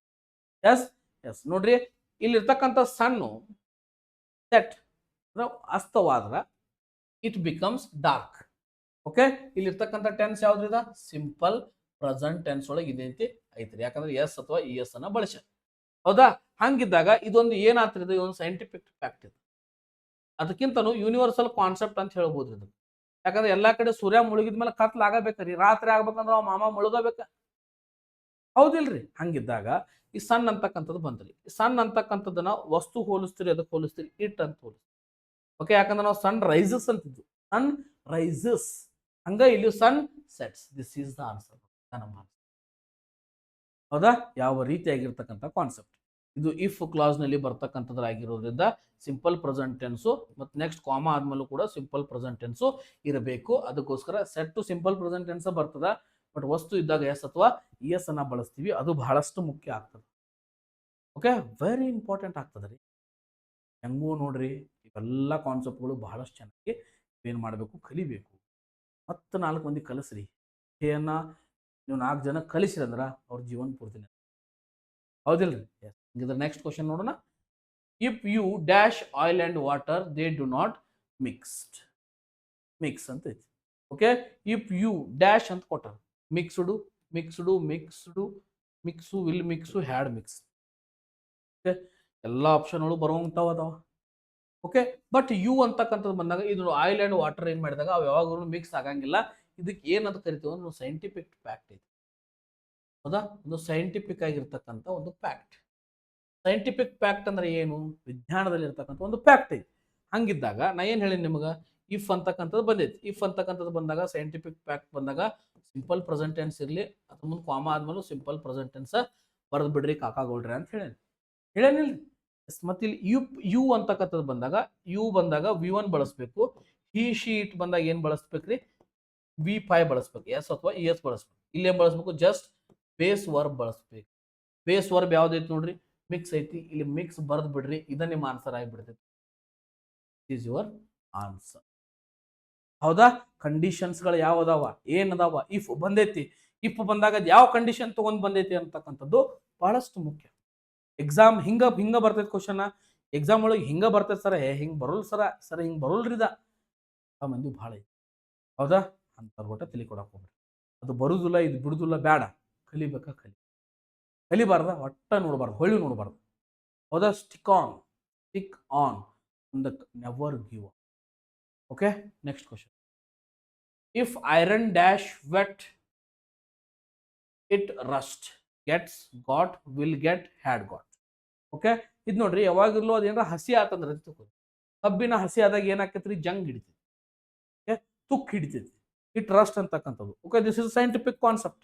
ಎಸ್ ಎಸ್ ನೋಡ್ರಿ, ಇಲ್ಲಿರ್ತಕ್ಕಂಥ ಸಣ್ಣು ಸೆಟ್ ಅಸ್ತವಾದ್ರ ಇಟ್ ಬಿಕಮ್ಸ್ ಡಾರ್ಕ್. ಓಕೆ, ಇಲ್ಲಿರ್ತಕ್ಕಂಥ ಟೆನ್ಸ್ ಯಾವ್ದ್ರಿದ? ಸಿಂಪಲ್ ಪ್ರೆಸೆಂಟ್ ಟೆನ್ಸ್ ಒಳಗೆ ಇದೇಂತಿ ಐತ್ರಿ, ಯಾಕಂದ್ರೆ ಎಸ್ ಅಥವಾ ಇ ಎಸ್ ಅನ್ನ ಬಳಸ. ಹೌದಾ? ಹಂಗಿದ್ದಾಗ ಇದೊಂದು ಏನಾಗ್ತದೆ, ಇದೊಂದು ಸೈಂಟಿಫಿಕ್ ಫ್ಯಾಕ್ಟ್ ಇದೆ. ಅದಕ್ಕಿಂತನೂ ಯೂನಿವರ್ಸಲ್ ಕಾನ್ಸೆಪ್ಟ್ ಅಂತ ಹೇಳ್ಬೋದು ಇದು. ಯಾಕಂದ್ರೆ ಎಲ್ಲಾ ಕಡೆ ಸೂರ್ಯ ಮುಳುಗಿದ್ಮೇಲೆ ಕತ್ಲ ಆಗಬೇಕ್ರಿ, ರಾತ್ರಿ ಆಗ್ಬೇಕಂದ್ರೆ ಅವ ಮಾಮ ಮುಳುಗಬೇಕ, ಹೌದಿಲ್ರಿ? ಹಂಗಿದ್ದಾಗ ಈ ಸನ್ ಅಂತಕ್ಕಂಥದ್ದು ಬಂದ್ರಿ. ಈ ಸನ್ ಅಂತಕ್ಕಂಥದ್ದನ್ನ ವಸ್ತು ಹೋಲಿಸ್ತೀರಿ, ಅದಕ್ಕೆ ಹೋಲಿಸ್ತೀರಿ, ಇಟ್ ಅಂತ ಹೋಲಿಸ್ತೀರಿ. ಓಕೆ, ಯಾಕಂದ್ರೆ ನಾವು ಸನ್ ರೈಸಸ್ ಅಂತಿದ್ವಿ, ಸನ್ ರೈಸಸ್. ಹಂಗ ಇಲ್ಲಿ sun sets. This is the answer. ನಮ್ಮ ಹೌದಾ? ಯಾವ ರೀತಿಯಾಗಿರ್ತಕ್ಕಂಥ ಕಾನ್ಸೆಪ್ಟ್ ಇದು. ಇಫ್ ಕ್ಲಾಸ್ ನಲ್ಲಿ ಬರ್ತಕ್ಕಂಥದ್ರಾಗಿರೋದ್ರಿಂದ ಸಿಂಪಲ್ ಪ್ರೆಸೆಂಟ್ ಟೆನ್ಸು ಮತ್ತು ನೆಕ್ಸ್ಟ್ ಕಾಮಾ ಆದ್ಮೇಲೂ ಕೂಡ ಸಿಂಪಲ್ ಪ್ರೆಸೆಂಟ್ ಟೆನ್ಸು ಇರಬೇಕು. ಅದಕ್ಕೋಸ್ಕರ set to simple present tense ಬರ್ತದ. ಬಟ್ ವಸ್ತು ಇದ್ದಾಗ ಎಸ್ ಅಥವಾ ಇ ಎಸ್ ಅನ್ನ ಬಳಸ್ತೀವಿ, ಅದು ಬಹಳಷ್ಟು ಮುಖ್ಯ ಆಗ್ತದೆ. ಓಕೆ, ವೆರಿ ಇಂಪಾರ್ಟೆಂಟ್ ಆಗ್ತದೆ ರೀ. ಹೆಂಗೂ ನೋಡ್ರಿ, ಇವೆಲ್ಲ ಕಾನ್ಸೆಪ್ಟ್ಗಳು ಬಹಳಷ್ಟು ಚೆನ್ನಾಗಿ ಏನು ಮಾಡಬೇಕು, ಕಲಿಬೇಕು. ಮತ್ತು 4 ಮಂದಿ ಕಲಿಸ್ರಿ. ಏನ ನೀವು 4 ಜನ ಕಲಿಸ್ರಿ ಅಂದ್ರೆ ಅವ್ರ ಜೀವನ ಪೂರ್ತಿನೇ, ಹೌದಿಲ್ರಿ? ಎಸ್. ನೆಕ್ಸ್ಟ್ ಕ್ವಶನ್ ನೋಡೋಣ. If you dash oil and water they do not mixed. Mix ಅಂತ ಐತಿ. ಓಕೆ, ಇಫ್ ಯು ಡ್ಯಾಶ್ ಅಂತ ಕೊಟ್ಟಾರ, mixed, mixed, mixed, mix, will mix, had mix. Okay, ಎಲ್ಲ ಆಪ್ಷನ್ಗಳು ಬರುವಂಥವು ಅದಾವ. ಓಕೆ, ಬಟ್ ಯು ಅಂತಕ್ಕಂಥದ್ದು ಬಂದಾಗ ಇದು ಆಯಿಲ್ ಅಂಡ್ ವಾಟರ್ ಏನು ಮಾಡಿದಾಗ ಅವು ಯಾವಾಗಲೂ ಮಿಕ್ಸ್ ಆಗಂಗಿಲ್ಲ. ಇದಕ್ಕೆ ಏನಂತ ಕರಿತೀವಿ ಅಂದ್ರೆ ಒಂದು ಸೈಂಟಿಫಿಕ್ ಫ್ಯಾಕ್ಟ್ ಐತಿ. ಹೌದಾ? ಒಂದು ಸೈಂಟಿಫಿಕ್ ಆಗಿರ್ತಕ್ಕಂಥ ಒಂದು ಫ್ಯಾಕ್ಟ್. ಸೈಂಟಿಫಿಕ್ ಫ್ಯಾಕ್ಟ್ ಅಂದ್ರೆ ಏನು? ವಿಜ್ಞಾನದಲ್ಲಿ ಇರ್ತಕ್ಕಂಥ ಒಂದು ಫ್ಯಾಕ್ಟ್ ಐತಿ. ಹಂಗಿದ್ದಾಗ ನಾ ಏನು ಹೇಳಿ ನಿಮ್ಗೆ, ಇಫ್ ಅಂತಕ್ಕಂಥದ್ದು ಬಂದೈತಿ. ಇಫ್ ಅಂತಕ್ಕಂಥದ್ದು ಬಂದಾಗ ಸೈಂಟಿಫಿಕ್ ಫ್ಯಾಕ್ಟ್ ಬಂದಾಗ ಸಿಂಪಲ್ ಪ್ರೆಸೆಂಟ್ ಟೆನ್ಸ್ ಇರಲಿ, ಅದ್ರ ಮುಂದೆ ಕಾಮ ಆದ್ಮೇಲೆ ಸಿಂಪಲ್ ಪ್ರೆಸೆಂಟ್ ಟೆನ್ಸ್ ಬರೆದು ಬಿಡ್ರಿ ಕಾಕಾಗೋಳ್ರಿ ಅಂತ ಹೇಳೇನಿಲ್ರಿ. ಮತ್ತೆ ಇಲ್ಲಿ ಯು ಅಂತಕ್ಕಂಥದ್ದು ಬಂದಾಗ, ಯು ಬಂದಾಗ V1 ಬಳಸ್ಬೇಕು. ಹಿ ಶಿ ಇಟ್ ಬಂದಾಗ ಏನ್ ಬಳಸ್ಬೇಕ್ರಿ? V5 ಬಳಸ್ಬೇಕು. ಎಸ್ ಅಥವಾ ಇ ಎಸ್ ಬಳಸ್ಬೇಕು. ಇಲ್ಲಿ ಏನ್ ಬಳಸ್ಬೇಕು? ಜಸ್ಟ್ ಬೇಸ್ ವರ್ಬ್ ಬಳಸ್ಬೇಕು. ಬೇಸ್ ವರ್ಬ್ ಯಾವ್ದೈತಿ ನೋಡ್ರಿ? ಮಿಕ್ಸ್ ಐತಿ. ಇಲ್ಲಿ ಮಿಕ್ಸ್ ಬರ್ದ್ ಬಿಡ್ರಿ, ಇದ ನಿಮ್ಮ ಆನ್ಸರ್ ಆಗಿಬಿಡ್ತೈತಿ. Is your answer. ಹೌದಾ? ಕಂಡೀಷನ್ಸ್ಗಳು ಯಾವ ಅದಾವ, ಏನದಾವ? ಇಫ್ ಬಂದೈತಿ. ಇಫ್ ಬಂದಾಗ ಯಾವ ಕಂಡೀಷನ್ ತಗೊಂಡ್ ಬಂದೈತಿ ಅಂತಕ್ಕಂಥದ್ದು ಬಹಳಷ್ಟು ಮುಖ್ಯ. ಎಕ್ಸಾಮ್ ಹಿಂಗ ಬರ್ತೈತಿ ಕ್ವಶನ್. ಎಕ್ಸಾಮ್ ಒಳಗೆ ಹಿಂಗ ಬರ್ತೈತಿ ಸರ, ಹಿಂಗ್ ಬರೋಲ್ ಸರ ಹಿಂಗ್ ಬರೋಲ್ರಿದ ಆ ಮಂದಿ ಭಾಳ ಐತಿ. ಹೌದಾ? ಅಂತ ಒಟ್ಟ ತಲೆ ಕೊಡಕ್ ಹೋಗ್ರಿ. ಅದು ಬರುದಿಲ್ಲ, ಇದು ಬಿಡುದಿಲ್ಲ, ಬೇಡ. ಕಲಿಬಾರ್ದ, ಒಟ್ಟ ನೋಡ್ಬಾರ್ದು, ಹೊಳ್ಳಿ ನೋಡ್ಬಾರ್ದು. ಹೌದಾ? Stick on never give up. Okay, next question. If iron dash wet it rust gets got will get had got. Okay, ಇದು ನೋಡ್ರಿ, ಯಾವಾಗಿರ್ಲೂ ಅದೇನಾರ ಹಸಿ ಆತಂದ್ರೆ ಕಬ್ಬಿನ ಹಸಿ ಆದಾಗ ಏನಾಕೈತ್ರಿ? ಜಂಗ್ ಹಿಡಿತೈತಿ. ಓಕೆ, ತುಕ್ ಹಿಡಿತೈತಿ. ಇಟ್ ರಸ್ಟ್ ಅಂತಕ್ಕಂಥದ್ದು. Okay, this is scientific concept.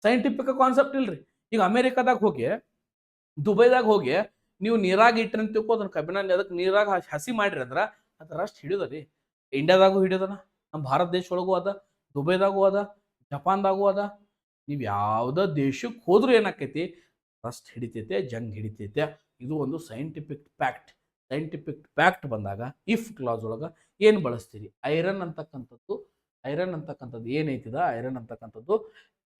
Scientific concept ಇಲ್ರಿ. ಈಗ ಅಮೆರಿಕಾದಾಗ ಹೋಗಿ, ದುಬೈದಾಗ ಹೋಗಿ ನೀವು ನೀರಾಗ ಇಟ್ರಿ ಅಂತ ತಿಳ್ಕೊ, ಅದನ್ನ ಕಬ್ಬಿನ ಅದಕ್ಕೆ ನೀರಾಗ ಹಸಿ ಮಾಡ್ರಿ ಅಂದ್ರ ಅದು ರಸ್ಟ್ ಹಿಡಿಯೋದ್ರಿ. ಇಂಡಿಯಾದಾಗೂ ಹಿಡಿಯೋದನ, ನಮ್ಮ ಭಾರತ ದೇಶ ಒಳಗೂ ಅದ, ದುಬೈದಾಗೂ ಅದ, ಜಪಾನ್ದಾಗೂ ಅದ. ನೀವು ಯಾವ್ದ ದೇಶಕ್ಕೆ ಹೋದ್ರೂ ಏನಾಕೈತಿ? ರಸ್ಟ್ ಹಿಡಿತೈತೆ, ಜಂಗ್ ಹಿಡಿತೈತೆ. ಇದು ಒಂದು ಸೈಂಟಿಫಿಕ್ ಫ್ಯಾಕ್ಟ್. ಸೈಂಟಿಫಿಕ್ ಫ್ಯಾಕ್ಟ್ ಬಂದಾಗ ಇಫ್ ಕ್ಲಾಸ್ ಒಳಗೆ ಏನು ಬಳಸ್ತೀರಿ? ಐರನ್ ಅಂತಕ್ಕಂಥದ್ದು ಏನೈತಿದ ಐರನ್ ಅಂತಕ್ಕಂಥದ್ದು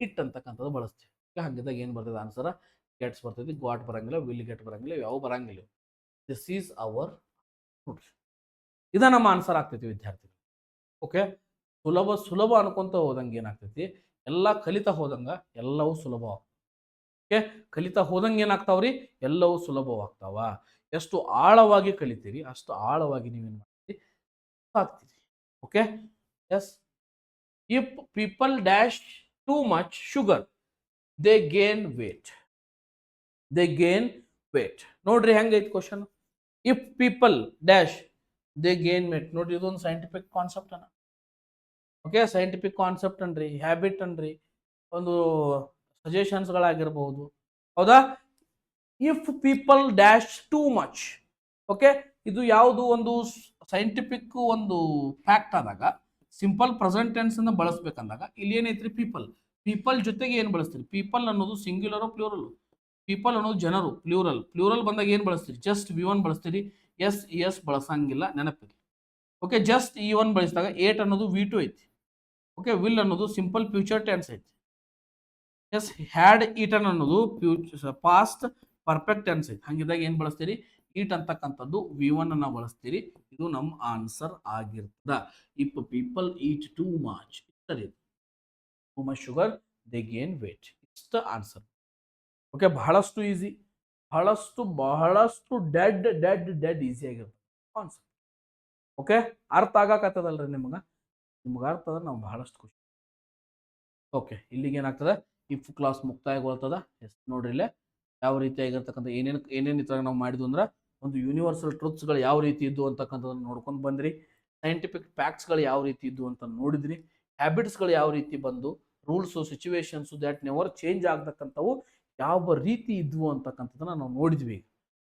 ಇಟ್ ಅಂತಕ್ಕಂಥದ್ದು ಬಳಸ್ತೀವಿ. ಹಂಗಿದಾಗ ಏನು ಬರ್ತದೆ ಆನ್ಸರ್? ಗೆಟ್ಸ್ ಬರ್ತೈತಿ. ಗಾಟ್ ಬರಂಗಿಲ್ಲ, ವಿಲ್ ಗೆಟ್ ಬರಂಗಿಲ್ಲ, ಯಾವ ಬರಂಗಿಲ್ಲ. ದಿಸ್ ಈಸ್ ಅವರ್ ನೋಡ್ರಿ, ಇದ ನಮ್ಮ ಆನ್ಸರ್ ಆಗ್ತೈತಿ ವಿದ್ಯಾರ್ಥಿಗಳು. ಓಕೆ, ಸುಲಭ ಅನ್ಕೊಂತ ಹೋದಂಗೆ ಏನಾಗ್ತೈತಿ? ಎಲ್ಲ ಕಲಿತಾ ಹೋದಂಗ ಎಲ್ಲವೂ ಸುಲಭ. ಓಕೆ, ಕಲಿತಾ ಹೋದಂಗೆ ಏನಾಗ್ತಾವ್ರಿ? ಎಲ್ಲವೂ ಸುಲಭವಾಗ್ತಾವ. ಎಷ್ಟು ಆಳವಾಗಿ ಕಲಿತೀರಿ ಅಷ್ಟು ಆಳವಾಗಿ ನೀವೇನ್ ಮಾಡ್ತೀರಿ? ಆಗ್ತೀರಿ. Okay, yes. If people dash too much sugar they gain weight. ನೋಡ್ರಿ ಹೆಂಗೈತಿ question. If people dash they gain weight. ನೋಡ್ರಿ, ಇದೊಂದು ಸೈಂಟಿಫಿಕ್ ಕಾನ್ಸೆಪ್ಟ್ ಅನ್ನ. ಓಕೆ, ಸೈಂಟಿಫಿಕ್ ಕಾನ್ಸೆಪ್ಟ್ ಅನ್ರಿ, ಹ್ಯಾಬಿಟ್ ಅನ್ರಿ, ಒಂದು ಸಜೆಷನ್ಸ್ಗಳಾಗಿರ್ಬಹುದು. ಹೌದಾ? If people dash too much. Okay, ಇದು ಯಾವುದು ಒಂದು ಸೈಂಟಿಫಿಕ್ ಒಂದು ಫ್ಯಾಕ್ಟ್ ಆದಾಗ ಸಿಂಪಲ್ ಪ್ರೆಸೆಂಟ್ ಟೆನ್ಸ್ ಅನ್ನ ಬಳಸ್ಬೇಕಂದಾಗ ಇಲ್ಲಿ ಏನೈತ್ರಿ ಪೀಪಲ್. ಪೀಪಲ್ ಜೊತೆಗೆ ಏನು ಬಳಸ್ತೀರಿ? ಪೀಪಲ್ ಅನ್ನೋದು ಸಿಂಗ್ಯುಲರ್ ಪ್ಲೂರಲ್. ಪೀಪಲ್ ಅನ್ನೋದು ಜನರು ಪ್ಲೂರಲ್. ಪ್ಲೂರಲ್ ಬಂದಾಗ ಏನು ಬಳಸ್ತೀರಿ? Just V1 ಬಳಸ್ತೀರಿ. ಎಸ್ ಬಳಸಂಗಿಲ್ಲ, ನೆನಪಿರಲಿ. ಓಕೆ, ಜಸ್ಟ್ E1 ಬಳಸಿದಾಗ ಏಟ್ ಅನ್ನೋದು V2 ಐತಿ. ಓಕೆ, ವಿಲ್ ಅನ್ನೋದು ಸಿಂಪಲ್ ಫ್ಯೂಚರ್ ಟೆನ್ಸ್ ಐತಿ. ಎಸ್, ಹ್ಯಾಡ್ ಈಟನ್ ಅನ್ನೋದು ಪಾಸ್ಟ್ ಪರ್ಫೆಕ್ಟ್ ಟೆನ್ಸ್ ಐತಿ. ಹಂಗಿದಾಗ ಏನು ಬಳಸ್ತೀರಿ? ಈಟ್ ಅಂತಕ್ಕಂಥದ್ದು V1 ಅನ್ನ ಬಳಸ್ತೀರಿ. ಇದು ನಮ್ಮ ಆನ್ಸರ್ ಆಗಿರ್ತದ. If people eat too much, ಸರಿ, too much sugar they gain weight. It's the answer. Okay, ಬಹಳಷ್ಟು ಈಸಿ, ಬಹಳಷ್ಟು ಡೆಡ್ ಈಸಿ ಆಗಿರುತ್ತೆ ಕಾನ್ಸೆಪ್ಟ್. ಓಕೆ, ಅರ್ಥ ಆಗಾಕತ್ತದಲ್ರಿ ನಿಮ್ಗೆ ಅರ್ಥ ಅದ, ನಾವು ಬಹಳಷ್ಟು ಖುಷಿ. ಓಕೆ, ಇಲ್ಲಿಗೆ ಏನಾಗ್ತದೆ? If clause ಮುಕ್ತಾಯಗೊಳ್ತದ. ಎಸ್, ನೋಡ್ರಿ ಇಲ್ಲೇ ಯಾವ ರೀತಿಯಾಗಿರ್ತಕ್ಕಂಥ ಏನೇನು ಇದ್ರಾಗ ನಾವು ಮಾಡಿದ್ವು ಅಂದ್ರೆ ಒಂದು ಯೂನಿವರ್ಸಲ್ ಟ್ರೂತ್ಸ್ಗಳು ಯಾವ ರೀತಿ ಇದ್ದು ಅಂತಕ್ಕಂಥದ್ದನ್ನು ನೋಡ್ಕೊಂಡು ಬಂದ್ರಿ. ಸೈಂಟಿಫಿಕ್ ಫ್ಯಾಕ್ಟ್ಸ್ಗಳು ಯಾವ ರೀತಿ ಇದ್ದು ಅಂತ ನೋಡಿದ್ರಿ. ಹ್ಯಾಬಿಟ್ಸ್ಗಳು ಯಾವ ರೀತಿ ಬಂದು, rules situations that never change ಆಗ್ತಕ್ಕಂಥವು ಯಾವ ರೀತಿ ಇದ್ವು ಅಂತಕ್ಕಂಥದ್ದನ್ನ ನಾವು ನೋಡಿದ್ವಿ.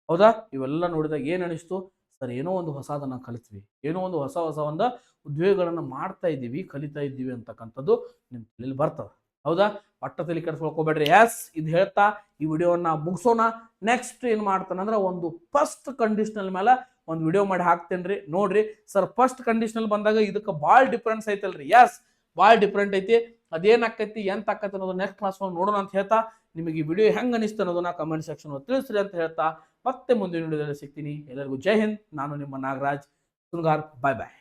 ಹೌದಾ? ಇವೆಲ್ಲ ನೋಡಿದಾಗ ಏನು ಅನಿಸ್ತು? ಸರ್, ಏನೋ ಒಂದು ಹೊಸದನ್ನು ಕಲಿತ್ವಿ, ಏನೋ ಒಂದು ಹೊಸ ಒಂದು ಉದ್ಯೋಗಗಳನ್ನು ಮಾಡ್ತಾ ಇದ್ದೀವಿ, ಕಲಿತಾ ಇದ್ದೀವಿ ಅಂತಕ್ಕಂಥದ್ದು ನಿಮ್ಮ ತಲೆಯಲ್ಲಿ ಬರ್ತದೆ. ಹೌದಾ? ಪಟ್ಟ ತಲೆ ಕೆಡಿಸ್ಕೊಳ್ಕೋಬೇಡ್ರಿ. ಎಸ್, ಇದು ಹೇಳ್ತಾ ಈ ವಿಡಿಯೋನ ಮುಗಿಸೋಣ. ನೆಕ್ಸ್ಟ್ ಏನು ಮಾಡ್ತಾನೆ ಅಂದ್ರೆ ಒಂದು ಫಸ್ಟ್ ಕಂಡೀಷನಲ್ ಮೇಲೆ ಒಂದು ವಿಡಿಯೋ ಮಾಡಿ ಹಾಕ್ತೇನೆ ರೀ. ನೋಡ್ರಿ ಸರ್, ಫಸ್ಟ್ ಕಂಡೀಷನಲ್ ಬಂದಾಗ ಇದಕ್ಕೆ ಭಾಳ ಡಿಫ್ರೆನ್ಸ್ ಐತಲ್ರಿ. ಎಸ್, ಭಾಳ ಡಿಫ್ರೆಂಟ್ ಐತಿ. ಅದೇನಾಕೈತಿ ಎಂತ ಆಕೈತಿ ಅನ್ನೋದು ನೆಕ್ಸ್ಟ್ ಕ್ಲಾಸ್ ನೋಡೋಣ ಅಂತ ಹೇಳ್ತಾ, ನಿಮಗೆ ಈ ವಿಡಿಯೋ ಹೆಂಗೆ ಅನಿಸ್ತು ಅನ್ನೋದನ್ನ ಕಮೆಂಟ್ ಸೆಕ್ಷನ್ ತಿಳಿಸ್ರಿ ಅಂತ ಹೇಳ್ತಾ ಮತ್ತೆ ಮುಂದಿನ ವಿಡಿಯೋದಲ್ಲಿ ಸಿಗ್ತೀನಿ. ಎಲ್ಲರಿಗೂ ಜೈ ಹಿಂದ್. ನಾನು ನಿಮ್ಮ ನಾಗರಾಜ್ ಸುನ್ಗಾರ್. ಬಾಯ್ ಬಾಯ್.